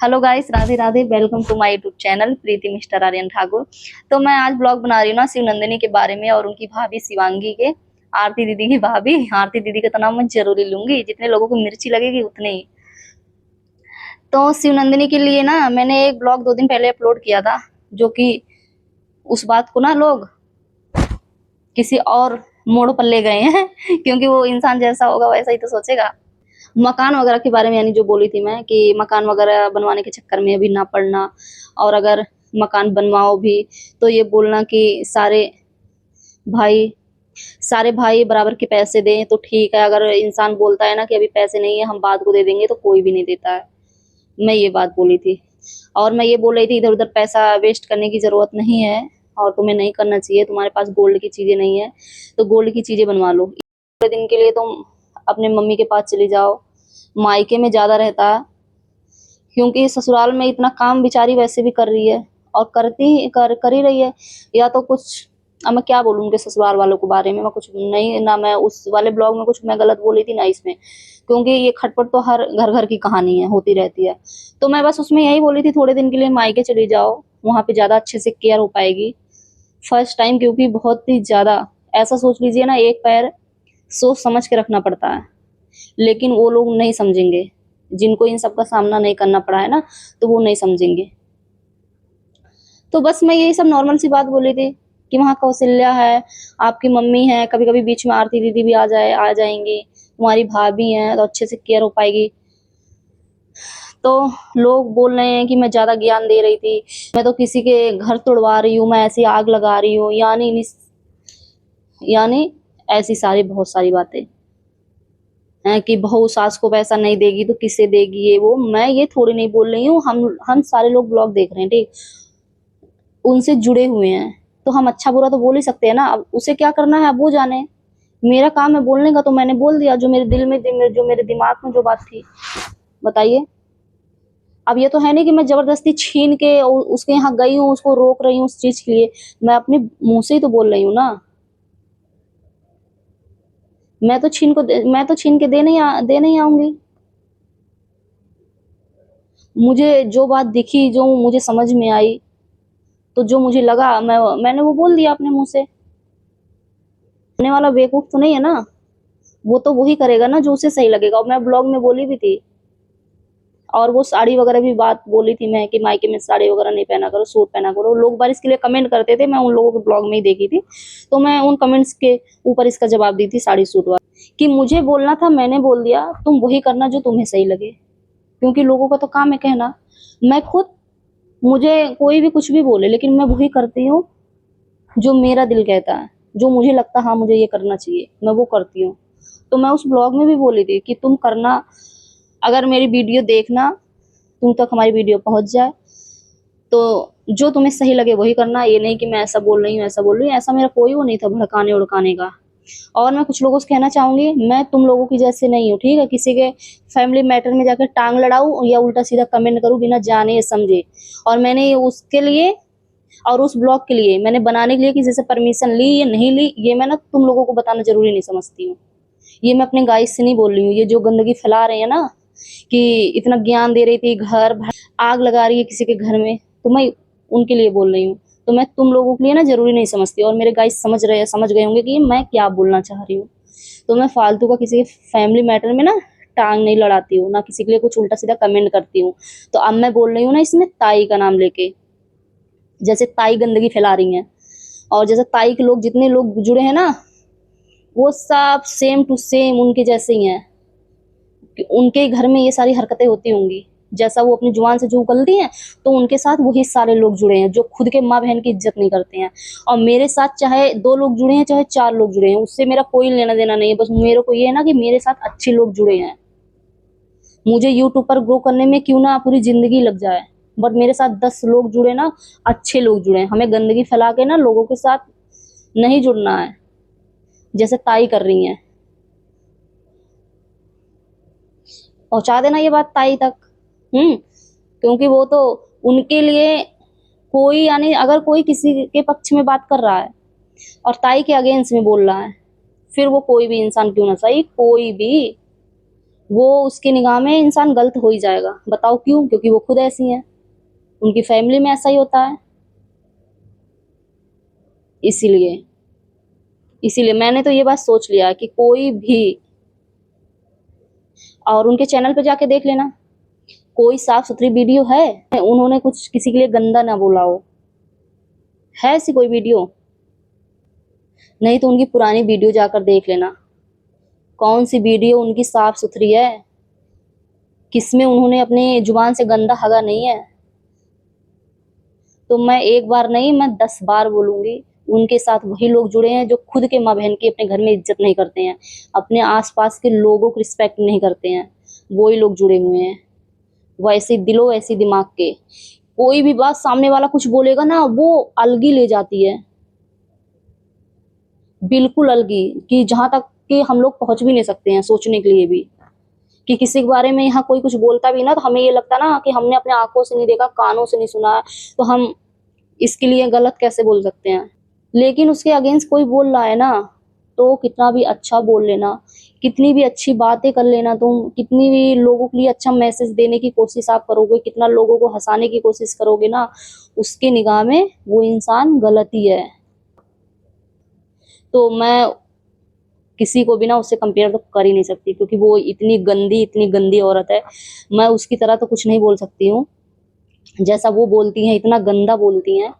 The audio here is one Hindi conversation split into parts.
Hello guys, Radhe Radhe. Welcome to my YouTube channel Preeti mister Aryan Thakur. तो मैं आज ब्लॉग बना रही हूँ ना शिव नंदिनी के बारे में और उनकी भाभी शिवांगी के। आरती दीदी की भाभी। आरती दीदी का तो नाम मैं जरूरी लूंगी, जितने लोगों को मिर्ची लगेगी उतने ही। तो शिव नंदिनी के लिए ना मैंने एक ब्लॉग 2 दिन पहले अपलोड किया था, जो कि उस बात को ना लोग किसी और मोड़ पर ले गए हैं क्योंकि वो इंसान जैसा होगा वैसा ही तो सोचेगा। मकान वगैरह के बारे में, यानी जो बोली थी मैं कि मकान वगैरह बनवाने के चक्कर में अभी ना पड़ना, और अगर मकान बनवाओ भी तो ये बोलना कि भाई सारे भाई बराबर के पैसे दें तो ठीक है। अगर इंसान बोलता है ना कि अभी पैसे नहीं है, हम बाद को दे देंगे, तो कोई भी नहीं देता है। मैं ये बात बोली थी। और मैं ये बोल रही थी इधर उधर पैसा वेस्ट करने की जरूरत नहीं है और तुम्हें नहीं करना चाहिए। तुम्हारे पास गोल्ड की चीजें नहीं है तो गोल्ड की चीजें बनवा लो। थोड़े दिन के लिए तुम अपने मम्मी के पास चली जाओ। मायके में ज्यादा रहता है, क्योंकि ससुराल में इतना काम बेचारी वैसे भी कर रही है और कर ही रही है। या तो कुछ, अब मैं क्या बोलूं उनके ससुराल वालों के बारे में। मैं कुछ नहीं ना, मैं उस वाले ब्लॉग में कुछ मैं गलत बोली थी ना इसमें, क्योंकि ये खटपट तो हर घर घर की कहानी है, होती रहती है। तो मैं बस उसमें यही बोली थी थोड़े दिन के लिए मायके चली जाओ, वहां पे ज्यादा अच्छे से केयर हो पाएगी फर्स्ट टाइम। क्योंकि बहुत ही ज्यादा, ऐसा सोच लीजिए ना, एक पैर सोच समझ के रखना पड़ता है, लेकिन वो लोग नहीं समझेंगे। जिनको इन सब का सामना नहीं करना पड़ा है ना, तो वो नहीं समझेंगे। तो बस मैं यही सब नॉर्मल सी बात बोली थी कि वहाँ कौशल्या है, आपकी मम्मी है, कभी कभी बीच में आरती दीदी भी आ जाएंगी, तुम्हारी भाभी है, तो अच्छे से केयर हो पाएगी। तो लोग बोल रहे हैं कि मैं ज्यादा ज्ञान दे रही थी, मैं तो किसी के घर तोड़वा रही हूँ, मैं ऐसी आग लगा रही हूँ, यानी ऐसी सारी बहुत सारी बातें हैं कि बहू सास को पैसा नहीं देगी तो किसे देगी, ये वो। मैं ये थोड़ी नहीं बोल रही हूँ, हम सारे लोग ब्लॉग देख रहे हैं, ठीक, उनसे जुड़े हुए हैं, तो हम अच्छा बुरा तो बोल ही सकते हैं ना। अब उसे क्या करना है अब वो जाने। मेरा काम है बोलने का, तो मैंने बोल दिया जो मेरे दिल में, जो मेरे दिमाग में जो बात थी। बताइए। अब ये तो है नहीं कि मैं जबरदस्ती छीन के उसके यहाँ गई हूँ, उसको रोक रही हूँ उस चीज के लिए। मैं अपने मुंह से ही तो बोल रही हूँ ना। मैं तो छीन के दे नहीं आऊंगी। मुझे जो बात दिखी, जो मुझे समझ में आई, तो जो मुझे लगा मैंने वो बोल दिया अपने मुंह से। करने वाला बेवकूफ तो नहीं है ना, वो तो वही करेगा ना जो उसे सही लगेगा। और मैं ब्लॉग में बोली भी थी, और वो साड़ी वगैरह भी बात बोली थी मैं कि मायके में साड़ी वगैरह नहीं पहना करो, सूट पहना करो। लोग बार इसके लिए कमेंट करते थे, मैं उन लोगों के ब्लॉग में ही देखी थी, तो मैं उन कमेंट्स के ऊपर इसका जवाब दी थी साड़ी सूट वाला, कि मुझे बोलना था, मैंने बोल दिया, तुम वही करना जो तुम्हें सही लगे। क्योंकि लोगों का तो काम है कहना। मैं खुद, मुझे कोई भी कुछ भी बोले, लेकिन मैं वही करती हूँ जो मेरा दिल कहता है, जो मुझे लगता है हाँ मुझे ये करना चाहिए, मैं वो करती हूँ। तो मैं उस ब्लॉग में भी बोली थी कि तुम करना, अगर मेरी वीडियो देखना, तुम तक हमारी वीडियो पहुंच जाए, तो जो तुम्हें सही लगे वही करना। ये नहीं कि मैं ऐसा बोल रही हूँ ऐसा बोल रही हूँ, ऐसा मेरा कोई वो नहीं था भड़काने उड़काने का। और मैं कुछ लोगों से कहना चाहूंगी, मैं तुम लोगों की जैसे नहीं हूँ, ठीक है। किसी के फैमिली मैटर में जाकर टांग लड़ाऊं या उल्टा सीधा कमेंट करूं बिना जाने समझे। और मैंने उसके लिए, और उस ब्लॉग के लिए मैंने बनाने के लिए किसी से परमिशन ली या नहीं ली, ये मैं ना तुम लोगों को बताना जरूरी नहीं समझती हूँ। ये मैं अपने गाइस से नहीं बोल रही हूँ। ये जो गंदगी फैला रहे हैं ना, कि इतना ज्ञान दे रही थी, आग लगा रही है किसी के घर में, तो मैं उनके लिए बोल रही हूँ। तो मैं तुम लोगों के लिए ना जरूरी नहीं समझती, और मेरे गाइस समझ गए होंगे कि मैं क्या बोलना चाह रही हूँ। तो मैं फालतू का किसी के फैमिली मैटर में ना टांग नहीं लड़ाती हूँ, ना किसी के लिए कुछ उल्टा सीधा कमेंट करती हूँ। तो अब मैं बोल रही हूँ ना इसमें ताई का नाम लेके, जैसे ताई गंदगी फैला रही हैं, और जैसे ताई के लोग, जितने लोग जुड़े हैं ना, वो सब सेम टू सेम उनके जैसे ही हैं। कि उनके घर में ये सारी हरकतें होती होंगी, जैसा वो अपनी जुबान से जो उगलती हैं, तो उनके साथ वही सारे लोग जुड़े हैं जो खुद के माँ बहन की इज्जत नहीं करते हैं। और मेरे साथ चाहे 2 लोग जुड़े हैं चाहे 4 लोग जुड़े हैं, उससे मेरा कोई लेना देना नहीं है। बस मेरे को ये है ना कि मेरे साथ अच्छे लोग जुड़े हैं। मुझे यूट्यूब पर ग्रो करने में क्यों ना पूरी जिंदगी लग जाए, बट मेरे साथ 10 लोग जुड़े ना, अच्छे लोग जुड़े हैं। हमें गंदगी फैला के ना लोगों के साथ नहीं जुड़ना है, जैसे ताई कर रही हैं। पहुंचा देना ये बात ताई तक। क्योंकि वो तो, उनके लिए कोई, यानी अगर कोई किसी के पक्ष में बात कर रहा है और ताई के अगेंस्ट में बोल रहा है, फिर वो कोई भी इंसान क्यों ना सही, कोई भी, वो उसकी निगाह में इंसान गलत हो ही जाएगा। बताओ क्यों? क्योंकि वो खुद ऐसी हैं, उनकी फैमिली में ऐसा ही होता है। इसीलिए इसीलिए मैंने तो ये बात सोच लिया कि कोई भी, और उनके चैनल पे जाके देख लेना, कोई साफ सुथरी वीडियो है उन्होंने कुछ किसी के लिए गंदा ना बोला हो? है ऐसी कोई वीडियो? नहीं तो उनकी पुरानी वीडियो जाकर देख लेना, कौन सी वीडियो उनकी साफ सुथरी है, किसमें उन्होंने अपनी जुबान से गंदा हगा नहीं है। तो मैं एक बार नहीं, मैं 10 बार बोलूंगी, उनके साथ वही लोग जुड़े हैं जो खुद के माँ बहन की अपने घर में इज्जत नहीं करते हैं, अपने आसपास के लोगों को रिस्पेक्ट नहीं करते हैं, वही लोग जुड़े हुए हैं। वैसे दिलो वैसे दिमाग के, कोई भी बात सामने वाला कुछ बोलेगा ना, वो अलगी ले जाती है, बिल्कुल अलगी, कि जहां तक कि हम लोग पहुंच भी नहीं सकते हैं सोचने के लिए भी, कि किसी के बारे में यहाँ कोई कुछ बोलता भी ना तो हमें ये लगता ना कि हमने अपने आंखों से नहीं देखा, कानों से नहीं सुना, तो हम इसके लिए गलत कैसे बोल सकते हैं। लेकिन उसके अगेंस्ट कोई बोल रहा है ना, तो कितना भी अच्छा बोल लेना, कितनी भी अच्छी बातें कर लेना, तुम कितनी भी लोगों के लिए अच्छा मैसेज देने की कोशिश आप करोगे, कितना लोगों को हंसाने की कोशिश करोगे ना, उसके निगाह में वो इंसान गलत ही है। तो मैं किसी को भी ना उससे कंपेयर तो कर ही नहीं सकती, क्योंकि वो इतनी गंदी औरत है। मैं उसकी तरह तो कुछ नहीं बोल सकती हूँ, जैसा वो बोलती हैं इतना गंदा बोलती हैं,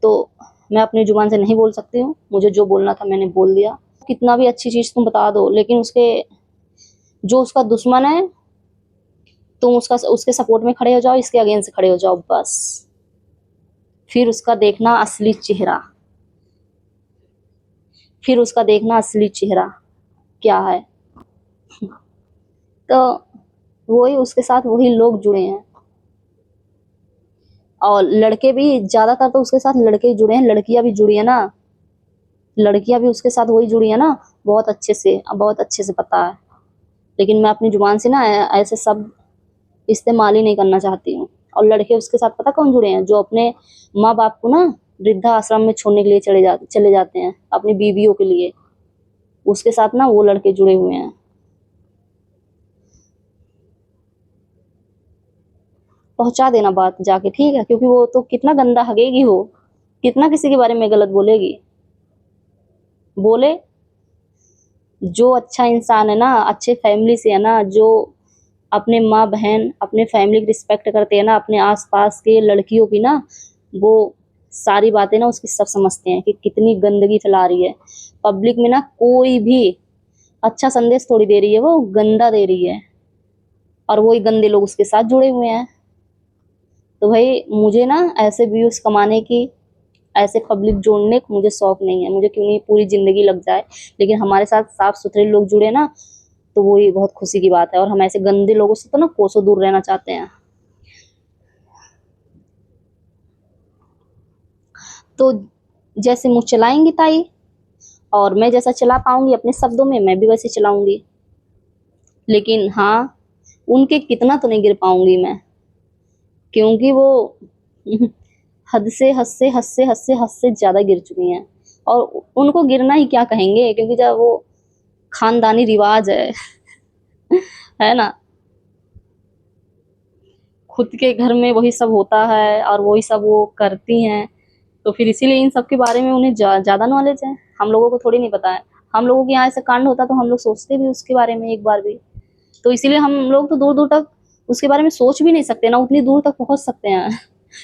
तो मैं अपनी जुबान से नहीं बोल सकती हूँ। मुझे जो बोलना था मैंने बोल दिया। कितना भी अच्छी चीज तुम बता दो, लेकिन उसके जो उसका दुश्मन है, तुम उसके सपोर्ट में खड़े हो जाओ, इसके अगेंस्ट खड़े हो जाओ बस। फिर उसका देखना असली चेहरा, फिर उसका देखना असली चेहरा क्या है। तो वही उसके साथ वही लोग जुड़े हैं, और लड़के भी ज्यादातर तो उसके साथ लड़के ही जुड़े हैं, लड़कियां भी जुड़ी है ना, लड़कियां भी उसके साथ वही जुड़ी है ना, बहुत अच्छे से पता है। लेकिन मैं अपनी जुबान से ना ऐसे सब इस्तेमाल ही नहीं करना चाहती हूँ। और लड़के उसके साथ पता कौन जुड़े हैं? जो अपने माँ बाप को ना वृद्धा आश्रम में छोड़ने के लिए चले जाते हैं अपनी बीवियों के लिए, उसके साथ ना वो लड़के जुड़े हुए हैं। पहुंचा देना बात जाके, ठीक है? क्योंकि वो तो कितना गंदा हगेगी, वो कितना किसी के बारे में गलत बोलेगी। बोले, जो अच्छा इंसान है ना, अच्छे फैमिली से है ना, जो अपने माँ बहन अपने फैमिली की रिस्पेक्ट करते हैं ना, अपने आसपास के लड़कियों की ना, वो सारी बातें ना उसकी सब समझते हैं कि कितनी गंदगी फैला रही है पब्लिक में ना। कोई भी अच्छा संदेश थोड़ी दे रही है, वो गंदा दे रही है, और वही गंदे लोग उसके साथ जुड़े हुए हैं। तो भाई मुझे ना ऐसे व्यूज कमाने की, ऐसे पब्लिक जोड़ने का मुझे शौक नहीं है। मुझे क्यों नहीं पूरी जिंदगी लग जाए, लेकिन हमारे साथ साफ सुथरे लोग जुड़े ना, तो वो ही बहुत खुशी की बात है। और हम ऐसे गंदे लोगों से तो ना कोसों दूर रहना चाहते हैं। तो जैसे मुँह चलाएंगी ताई, और मैं जैसा चला पाऊंगी अपने शब्दों में, मैं भी वैसे चलाऊंगी। लेकिन हाँ, उनके कितना तो नहीं गिर पाऊंगी मैं, क्योंकि वो हद से ज्यादा गिर चुकी हैं। और उनको गिरना ही क्या कहेंगे, क्योंकि जब वो खानदानी रिवाज है है ना, खुद के घर में वही सब होता है और वही सब वो करती हैं, तो फिर इसीलिए इन सब के बारे में उन्हें ज्यादा नॉलेज है। हम लोगों को थोड़ी नहीं पता है। हम लोगों के यहाँ ऐसे कांड होता तो हम लोग सोचते भी उसके बारे में एक बार भी। तो इसीलिए हम लोग तो दूर दूर तक उसके बारे में सोच भी नहीं सकते ना, उतनी दूर तक पहुंच सकते हैं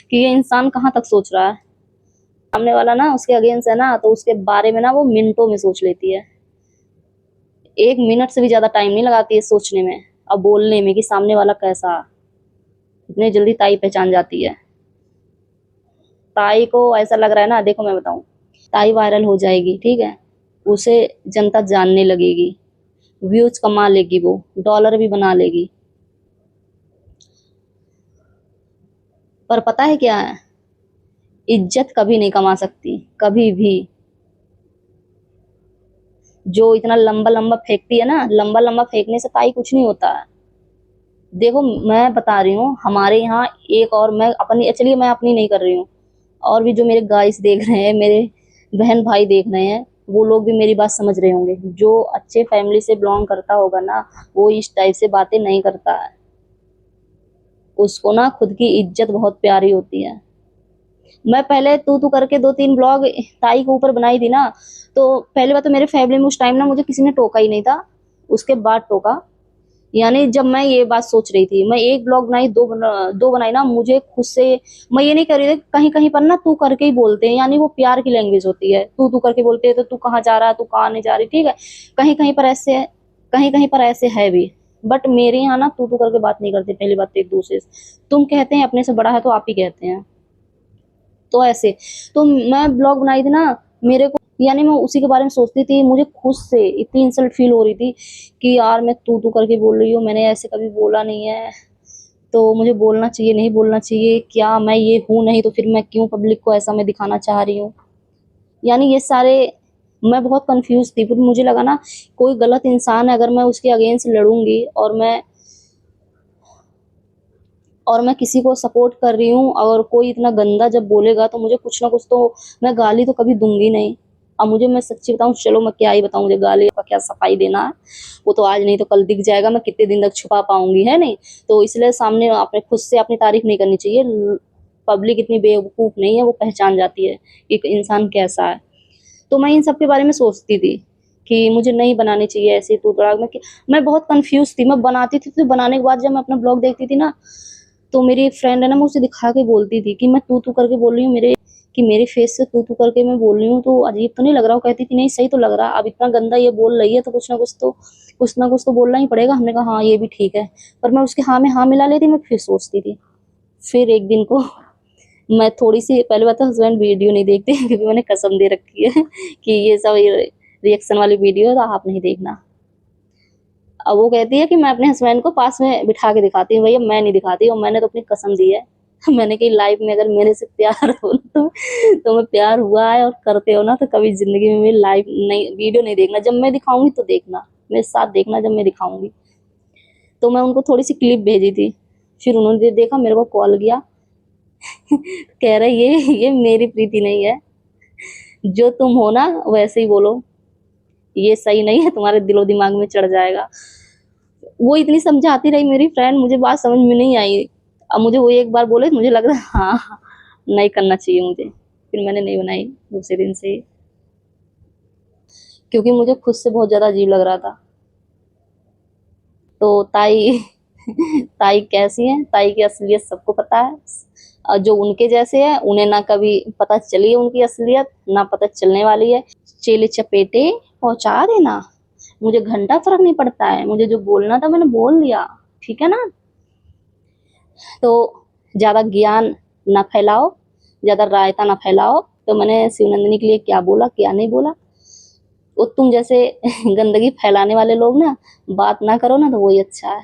कि ये इंसान कहाँ तक सोच रहा है। सामने वाला ना उसके अगेंस्ट है ना, तो उसके बारे में ना वो मिनटों में सोच लेती है, 1 मिनट से भी ज्यादा टाइम नहीं लगाती है सोचने में और बोलने में कि सामने वाला कैसा। इतने जल्दी ताई पहचान जाती है। ताई को ऐसा लग रहा है ना, देखो मैं बताऊं, ताई वायरल हो जाएगी, ठीक है, उसे जनता जानने लगेगी, व्यूज कमा लेगी, वो डॉलर भी बना लेगी। पर पता है क्या है, इज्जत कभी नहीं कमा सकती, कभी भी। जो इतना लंबा लंबा फेंकती है ना, लंबा लंबा फेंकने से ताई कुछ नहीं होता है। देखो मैं बता रही हूँ, हमारे यहाँ एक और, मैं अपनी, चलिए मैं अपनी नहीं कर रही हूँ, और भी जो मेरे गाइस देख रहे हैं, मेरे बहन भाई देख रहे हैं, वो लोग भी मेरी बात समझ रहे होंगे। जो अच्छे फैमिली से बिलोंग करता होगा ना, वो इस टाइप से बातें नहीं करता है। उसको ना खुद की इज्जत बहुत प्यारी होती है। मैं पहले तू करके 2-3 ब्लॉग ताई के ऊपर बनाई थी ना, तो पहली बात तो मेरे फैमिली में उस टाइम ना मुझे किसी ने टोका ही नहीं था। उसके बाद टोका। यानी जब मैं ये बात सोच रही थी, मैं 1 ब्लॉग बनाई, 2 बनाई ना, मुझे खुद से मैं ये नहीं कर रही थी। कहीं-कहीं पर ना तू करके ही बोलते हैं, यानी वो प्यार की लैंग्वेज होती है। तू करके बोलते हैं, तो तू कहाँ जा रहा है, तू कहाँ नहीं जा रही, ठीक है? कहीं-कहीं पर ऐसे है, कहीं-कहीं पर ऐसे है भी। बट मेरे यहाँ ना तू करके बात नहीं करते, पहली बात तो एक-दूसरे से। तुम कहते हैं अपने से बड़ा है तो आप ही कहते हैं। तो ऐसे तो मैं ब्लॉग बनाई थी ना, मेरे को यानी मैं उसी के बारे में सोचती थी। मुझे खुद से इतनी इंसल्ट फील हो रही थी कि यार मैं तू करके बोल रही हूँ, मैंने ऐसे कभी बोला नहीं है, तो मुझे बोलना चाहिए, नहीं बोलना चाहिए, क्या मैं ये हूँ नहीं तो फिर मैं क्यों पब्लिक को ऐसा मैं दिखाना चाह रही हूँ। यानी ये सारे मैं बहुत कंफ्यूज थी। फिर मुझे लगा ना, कोई गलत इंसान है, अगर मैं उसके अगेंस्ट लड़ूंगी और मैं किसी को सपोर्ट कर रही हूँ, और कोई इतना गंदा जब बोलेगा तो मुझे कुछ ना कुछ तो, मैं गाली तो कभी दूंगी नहीं। अब मुझे, मैं सच्ची बताऊं, चलो मैं क्या ही बताऊं, मुझे गाली का क्या सफाई देना है, वो तो आज नहीं तो कल दिख जाएगा। मैं कितने दिन तक छुपा पाऊंगी, है नहीं? तो इसलिए सामने अपने खुद से अपनी तारीफ नहीं करनी चाहिए। पब्लिक इतनी बेवकूफ नहीं है, वो पहचान जाती है कि एक इंसान कैसा है। तो मैं इन सब के बारे में सोचती थी कि मुझे नहीं बनानी चाहिए ऐसे तू तड़ाक में। मैं बहुत कंफ्यूज थी। मैं बनाती थी तो बनाने के बाद जब मैं अपना ब्लॉग देखती थी ना, तो मेरी एक फ्रेंड है ना, मैं उसे दिखा के बोलती थी कि मैं तू करके बोल रही हूँ, मेरे फेस से तू करके मैं बोल रही हूँ, तो अजीब तो नहीं लग रहा? वो कहती थी नहीं, सही तो लग रहा। अब इतना गंदा ये बोल रही है तो कुछ ना कुछ तो बोलना ही पड़ेगा। हमने कहा हाँ, ये भी ठीक है। पर मैं उसके हाँ में हाँ मिला लेती। मैं फिर सोचती थी। फिर एक दिन को मैं थोड़ी सी, पहले बात तो हस्बैंड वीडियो नहीं देखते क्योंकि मैंने कसम दे रखी है कि ये सब रिएक्शन वाली वीडियो है तो आप नहीं देखना। अब वो कहती है कि मैं अपने हस्बैंड को पास में बिठा के दिखाती हूँ। भैया मैं नहीं दिखाती, और मैंने तो अपनी कसम दी है। मैंने कही लाइफ में अगर मेरे से प्यार हो ना, तो मैं, प्यार हुआ है और करते हो ना, तो कभी जिंदगी में मेरी लाइव नहीं वीडियो नहीं देखना। जब मैं दिखाऊंगी तो देखना, मेरे साथ देखना जब मैं दिखाऊंगी। तो मैं उनको थोड़ी सी क्लिप भेजी थी। फिर उन्होंने देखा, मेरे को कॉल किया। कह रहे ये मेरी प्रीति नहीं है, जो तुम हो ना वैसे ही बोलो, ये सही नहीं है, तुम्हारे दिलो दिमाग में चढ़ जाएगा। वो इतनी समझाती रही मेरी फ्रेंड, मुझे बात समझ में नहीं आई। अब मुझे वो एक बार बोले, मुझे लग रहा है हाँ, नहीं करना चाहिए मुझे। फिर मैंने नहीं बनाई दूसरे दिन से ही, क्योंकि मुझे खुद से बहुत ज्यादा अजीब लग रहा था। तो ताई ताई कैसी है, ताई की असलियत सबको पता है। और जो उनके जैसे है, उन्हें ना कभी पता चली है उनकी असलियत, ना पता चलने वाली है। चेले चपेटे पहुंचा देना, मुझे घंटा फर्क नहीं पड़ता है। मुझे जो बोलना था मैंने बोल दिया, ठीक है ना? तो ज्यादा ज्ञान ना फैलाओ, ज्यादा रायता ना फैलाओ। तो मैंने शिवनंदिनी के लिए क्या बोला क्या नहीं बोला, वो तुम जैसे गंदगी फैलाने वाले लोग ना बात ना करो ना, तो वही अच्छा है।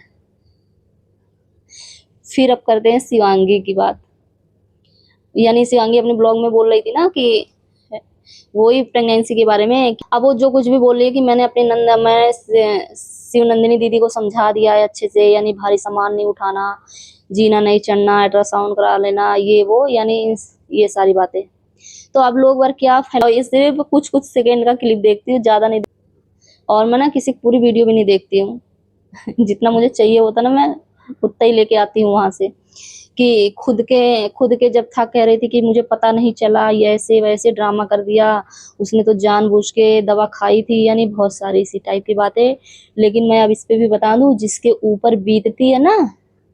फिर अब करते हैं शिवांगी की बात। यानी शिवांगी अपने ब्लॉग में बोल रही थी ना कि वही प्रेगनेंसी के बारे में। अब वो जो कुछ भी बोल रही है कि मैं शिव नंदिनी दीदी को समझा दिया है अच्छे से, यानी भारी सामान नहीं उठाना, जीना नहीं चढ़ना, अल्ट्रासाउंड करा लेना, ये वो, यानी ये सारी बातें। तो अब लोग बार क्या फैलाओ, ये सिर्फ कुछ कुछ सेकेंड का क्लिप देखती हूँ, ज्यादा नहीं। और मैं ना किसी की पूरी वीडियो भी नहीं देखती हूँ। जितना मुझे चाहिए होता ना, मैं उतना ही लेके आती हूँ वहां से। कि खुद के जब था, कह रही थी कि मुझे पता नहीं चला, ये ऐसे वैसे ड्रामा कर दिया, उसने तो जानबूझ के दवा खाई थी, यानी बहुत सारी इसी टाइप की बातें। लेकिन मैं अब इस पे भी बता दूं, जिसके ऊपर बीतती है ना,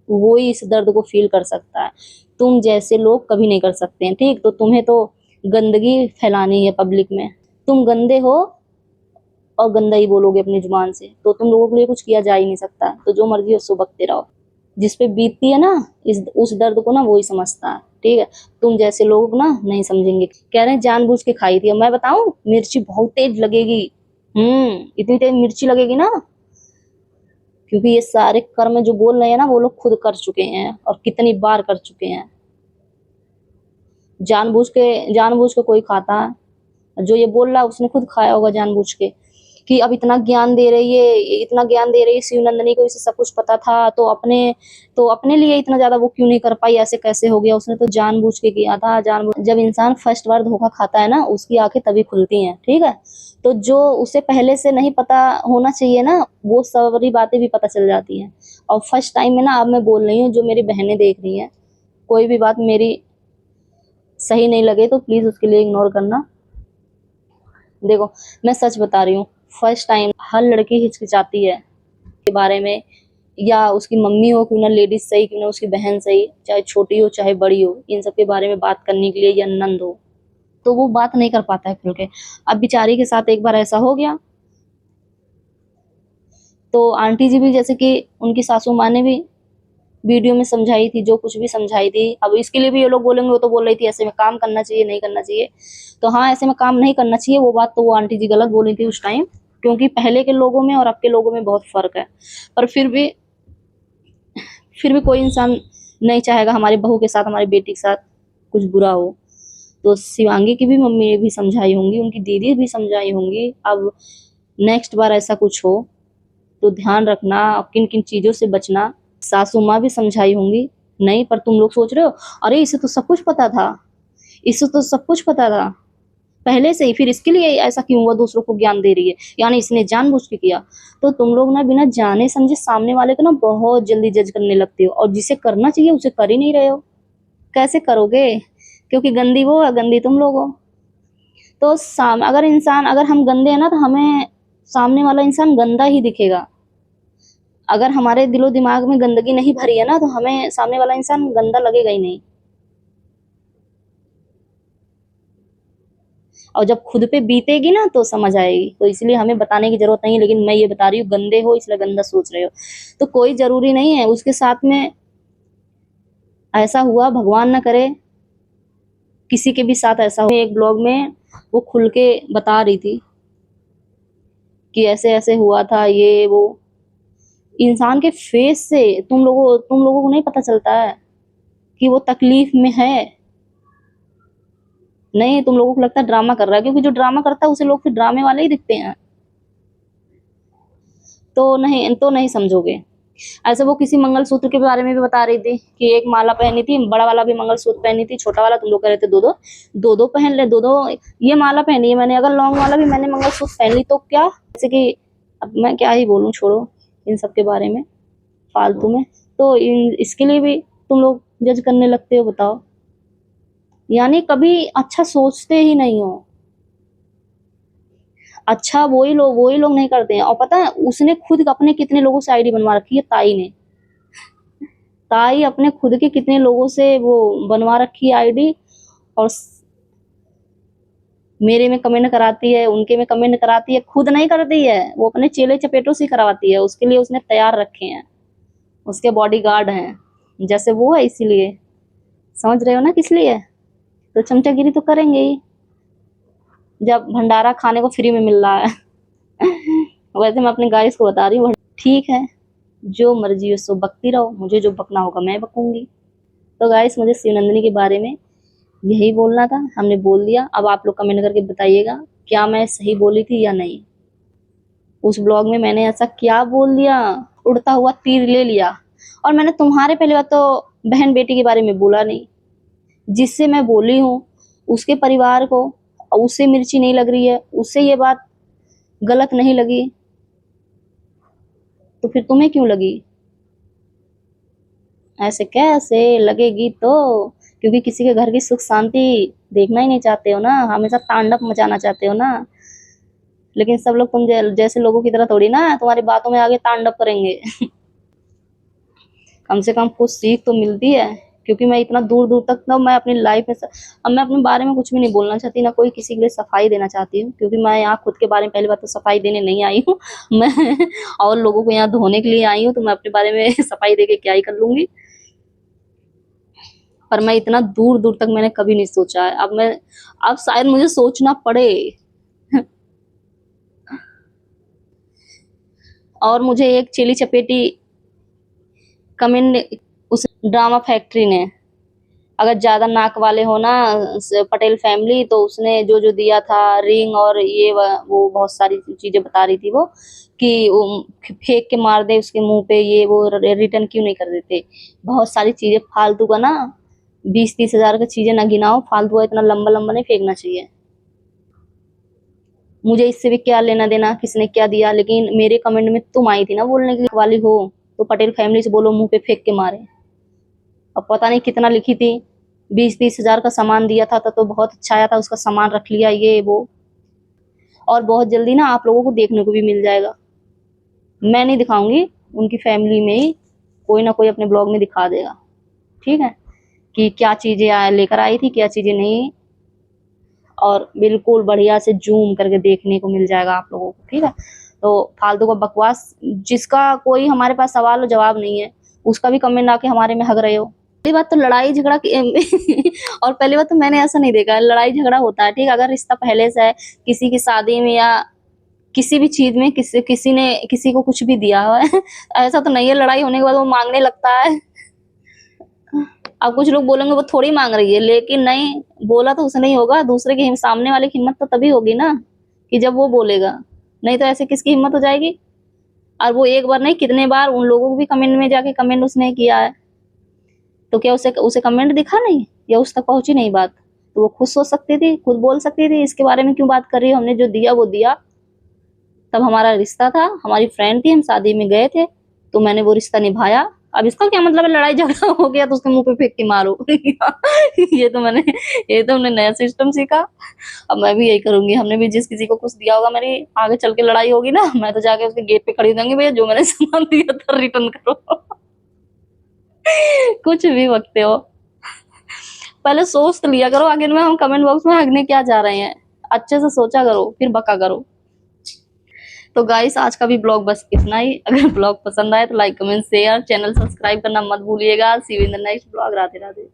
वो ही इस दर्द को फील कर सकता है। तुम जैसे लोग कभी नहीं कर सकते हैं, ठीक? तो तुम्हें तो गंदगी फैलानी है पब्लिक में। तुम गंदे हो और गंदा ही बोलोगे अपनी जुबान से, तो तुम लोगों के लिए कुछ किया जा ही नहीं सकता। तो जो मर्जी हो सो बकते रहो। जिस पे बीतती है ना, इस उस दर्द को ना, वो ही समझता है, ठीक है? तुम जैसे लोग ना नहीं समझेंगे। कह रहे हैं जानबूझ के खाई थी। अब मैं बताऊं, मिर्ची बहुत तेज लगेगी। इतनी तेज मिर्ची लगेगी ना, क्योंकि ये सारे कर्म जो बोल रहे हैं ना, वो लोग खुद कर चुके हैं, और कितनी बार कर चुके हैं। जानबूझ के कोई खाता है? जो ये बोल रहा है उसने खुद खाया होगा जानबूझ के, कि अब इतना ज्ञान दे रही है, इतना ज्ञान दे रही है शिवनंदिनी को, इसे सब कुछ पता था, तो अपने लिए इतना ज्यादा वो क्यों नहीं कर पाई, ऐसे कैसे हो गया, उसने तो जानबूझ के किया था। जब इंसान फर्स्ट बार धोखा खाता है ना, उसकी आंखें तभी खुलती हैं, ठीक है। तो जो उसे पहले से नहीं पता होना चाहिए ना, वो सारी बातें भी पता चल जाती हैं। और फर्स्ट टाइम में ना, अब मैं बोल रही हूँ, जो मेरी बहनें देख रही हैं, कोई भी बात मेरी सही नहीं लगे तो प्लीज उसके लिए इग्नोर करना। देखो, मैं सच बता रही हूँ, फर्स्ट टाइम हर लड़की हिचकिचाती है के बारे में, या उसकी मम्मी हो क्यों ना लेडीज सही, क्यों ना उसकी बहन सही, चाहे छोटी हो चाहे बड़ी हो, इन सब के बारे में बात करने के लिए, या नंद हो, तो वो बात नहीं कर पाता है खुल के। अब बेचारी के साथ एक बार ऐसा हो गया, तो आंटी जी भी, जैसे कि उनकी सासू माँ ने भी वीडियो में समझाई थी, जो कुछ भी समझाई थी। अब इसके लिए भी ये लोग बोलेंगे, वो तो बोल रही थी ऐसे में काम करना चाहिए, नहीं करना चाहिए। तो हाँ, ऐसे में काम नहीं करना चाहिए, वो बात तो वो आंटी जी गलत बोली थी उस टाइम, क्योंकि पहले के लोगों में और अब के लोगों में बहुत फर्क है। पर फिर भी कोई इंसान नहीं चाहेगा हमारी बहू के साथ, हमारी बेटी के साथ कुछ बुरा हो। तो शिवांगी की भी मम्मी भी समझाई होंगी, उनकी दीदी भी समझाई होंगी। अब नेक्स्ट बार ऐसा कुछ हो तो ध्यान रखना, किन किन चीजों से बचना। सासू माँ भी समझाई होंगी। नहीं, पर तुम लोग सोच रहे हो, अरे इसे तो सब कुछ पता था, इसे तो सब कुछ पता था पहले से ही, फिर इसके लिए ऐसा क्यों हुआ, दूसरों को ज्ञान दे रही है, यानी इसने जानबूझ के किया। तो तुम लोग ना बिना जाने समझे सामने वाले को ना बहुत जल्दी जज करने लगते हो, और जिसे करना चाहिए उसे कर ही नहीं रहे हो। कैसे करोगे, क्योंकि गंदी वो है, गंदी तुम लोग हो। तो अगर हम गंदे हैं ना, तो हमें सामने वाला इंसान गंदा ही दिखेगा। अगर हमारे दिलो दिमाग में गंदगी नहीं भरी है ना, तो हमें सामने वाला इंसान गंदा लगेगा ही नहीं। और जब खुद पे बीतेगी ना, तो समझ आएगी। तो इसलिए हमें बताने की जरूरत नहीं है, लेकिन मैं ये बता रही हूँ, गंदे हो इसलिए गंदा सोच रहे हो। तो कोई जरूरी नहीं है उसके साथ में ऐसा हुआ, भगवान ना करे किसी के भी साथ ऐसा हो। एक ब्लॉग में वो खुल के बता रही थी कि ऐसे ऐसे हुआ था, ये वो। इंसान के फेस से तुम लोगों को नहीं पता चलता है कि वो तकलीफ में है। नहीं, तुम लोगों को लगता है ड्रामा कर रहा है, क्योंकि जो ड्रामा करता है उसे लोग फिर ड्रामे वाले ही दिखते हैं। तो नहीं समझोगे। ऐसे वो किसी मंगलसूत्र के बारे में भी बता रही थी कि एक माला पहनी थी, बड़ा वाला भी मंगलसूत्र पहनी थी, छोटा वाला तुम लोग कह रहे थे दो दो, दो दो पहन ले, दो दो। ये माला पहनी है मैंने, अगर लॉन्ग वाला भी मैंने मंगलसूत्र पहन ली तो क्या, जैसे कि अब मैं क्या ही बोलूं, छोड़ो इन सब के बारे में फालतू में। तो इसके लिए भी तुम लोग जज करने लगते हो, बताओ। यानी कभी अच्छा सोचते ही नहीं हो। अच्छा वही लोग नहीं करते हैं। और पता है, उसने खुद अपने कितने लोगों से आईडी बनवा रखी है, ताई अपने खुद के कितने लोगों से वो बनवा रखी है आईडी। और मेरे में कमेंट कराती है, उनके में कमेंट कराती है, खुद नहीं करती है, वो अपने चेले चपेटों से करवाती है। उसके लिए उसने तैयार रखे हैं, उसके बॉडीगार्ड हैं, जैसे वो है। इसीलिए समझ रहे हो ना किस लिए। तो चमचागिरी तो करेंगे ही, जब भंडारा खाने को फ्री में मिल रहा है। वैसे मैं अपने गाइस को बता रही हूँ, ठीक है, जो मर्जी हो सो बकती रहो, मुझे जो बकना होगा मैं बकूंगी। तो गाइस, मुझे शिवनंदिनी के बारे में यही बोलना था, हमने बोल दिया। अब आप लोग कमेंट करके बताइएगा, क्या मैं सही बोली थी या नहीं। उस ब्लॉग में मैंने ऐसा क्या बोल दिया, उड़ता हुआ तीर ले लिया। और मैंने तुम्हारे पहले बात तो बहन बेटी के बारे में बोला नहीं। जिससे मैं बोली हूँ उसके परिवार को, उससे मिर्ची नहीं लग रही है, उससे ये बात गलत नहीं लगी, तो फिर तुम्हें क्यों लगी। ऐसे कैसे लगेगी, तो क्योंकि किसी के घर की सुख शांति देखना ही नहीं चाहते हो ना, हमेशा तांडव मचाना चाहते हो ना। लेकिन सब लोग तुम जैसे लोगों की तरह थोड़ी ना तुम्हारी बातों में आगे तांडव करेंगे। कम से कम कुछ सीख तो मिलती है। क्योंकि मैं इतना दूर दूर तक ना, मैं अपनी लाइफ में अब मैं अपने बारे में कुछ भी नहीं बोलना चाहती, ना कोई किसी के लिए सफाई देना चाहती हूँ, क्योंकि मैं यहाँ खुद के बारे में पहली बात तो सफाई देने नहीं आई हूँ। मैं और लोगों को यहाँ धोने के लिए आई हूँ, तो मैं अपने बारे में सफाई दे के क्या ही कर लूंगी। पर मैं इतना दूर दूर तक मैंने कभी नहीं सोचा है। अब शायद मुझे सोचना पड़े। और मुझे एक चिली चपेटी कमेंट उस ड्रामा फैक्ट्री ने अगर ज्यादा नाक वाले हो ना पटेल फैमिली, तो उसने जो जो दिया था रिंग और ये वो बहुत सारी चीजें बता रही थी वो, कि वो फेंक के मार दे उसके मुंह पे, ये वो रिटर्न क्यों नहीं कर देते। बहुत सारी चीजें फालतू का ना, 20-30 हजार की चीजें ना गिनाओ, फालतू का इतना लंबा लंबा नहीं फेंकना चाहिए। मुझे इससे भी क्या लेना देना, किसने क्या दिया, लेकिन मेरे कमेंट में तुम आई थी ना बोलने के लिए वाली हो, तो पटेल फैमिली से बोलो मुंह पे फेंक के मारे। अब पता नहीं कितना लिखी थी, 20-30 हजार का सामान दिया था तो बहुत अच्छा आया था, उसका सामान रख लिया ये वो। और बहुत जल्दी ना आप लोगों को देखने को भी मिल जाएगा, मैं नहीं दिखाऊंगी, उनकी फैमिली में ही कोई ना कोई अपने ब्लॉग में दिखा देगा, ठीक है, कि क्या चीजें लेकर आई थी, क्या चीजें नहीं। और बिल्कुल बढ़िया से जूम करके देखने को मिल जाएगा आप लोगों को, ठीक है। तो फालतू का बकवास, जिसका कोई हमारे पास सवाल और जवाब नहीं है, उसका भी कमेंट आके हमारे में हग रहे हो। पहली बात तो लड़ाई झगड़ा और पहली बात तो मैंने ऐसा नहीं देखा है लड़ाई झगड़ा होता है, ठीक है। अगर रिश्ता पहले से है, किसी की शादी में या किसी भी चीज में किसी ने किसी को कुछ भी दिया है ऐसा तो नहीं है लड़ाई होने के बाद वो मांगने लगता है। अब कुछ लोग बोलेंगे वो थोड़ी मांग रही है, लेकिन नहीं, बोला तो उसने ही होगा, दूसरे की सामने वाले की हिम्मत तो तभी होगी ना कि जब वो बोलेगा, नहीं तो ऐसे किसकी हिम्मत हो जाएगी। और वो एक बार नहीं कितने बार उन लोगों को भी कमेंट में जाके कमेंट उसने किया है, तो क्या उसे उसे कमेंट दिखा नहीं, या उस तक पहुंची नहीं बात, तो वो खुद सोच सकती थी, खुद बोल सकती थी इसके बारे में क्यों बात कर रही हो, हमने जो दिया वो दिया, तब हमारा रिश्ता था, हमारी फ्रेंड थी, हम शादी में गए थे, तो मैंने वो रिश्ता निभाया। अब इसका क्या मतलब है लड़ाई झगड़ा हो गया तो उसके मुंह पे फेंक के मारो ये तो हमने नया सिस्टम सीखा। अब मैं भी यही करूंगी, हमने भी जिस किसी को कुछ दिया होगा, मेरी आगे चल के लड़ाई होगी ना, मैं तो जाके उसके गेट पे खड़ी दूंगी, भैया जो मैंने सामान दिया था रिटर्न करो कुछ भी बकते हो, पहले सोच तो लिया करो, आखिर में हम कमेंट बॉक्स में हगने क्या जा रहे हैं, अच्छे से सोचा करो फिर बका करो। तो गाइस आज का भी ब्लॉग बस इतना ही, अगर ब्लॉग पसंद आए तो like comment share, channel subscribe करना मत भूलिएगा। See you in the next blog. Radhe Radhe.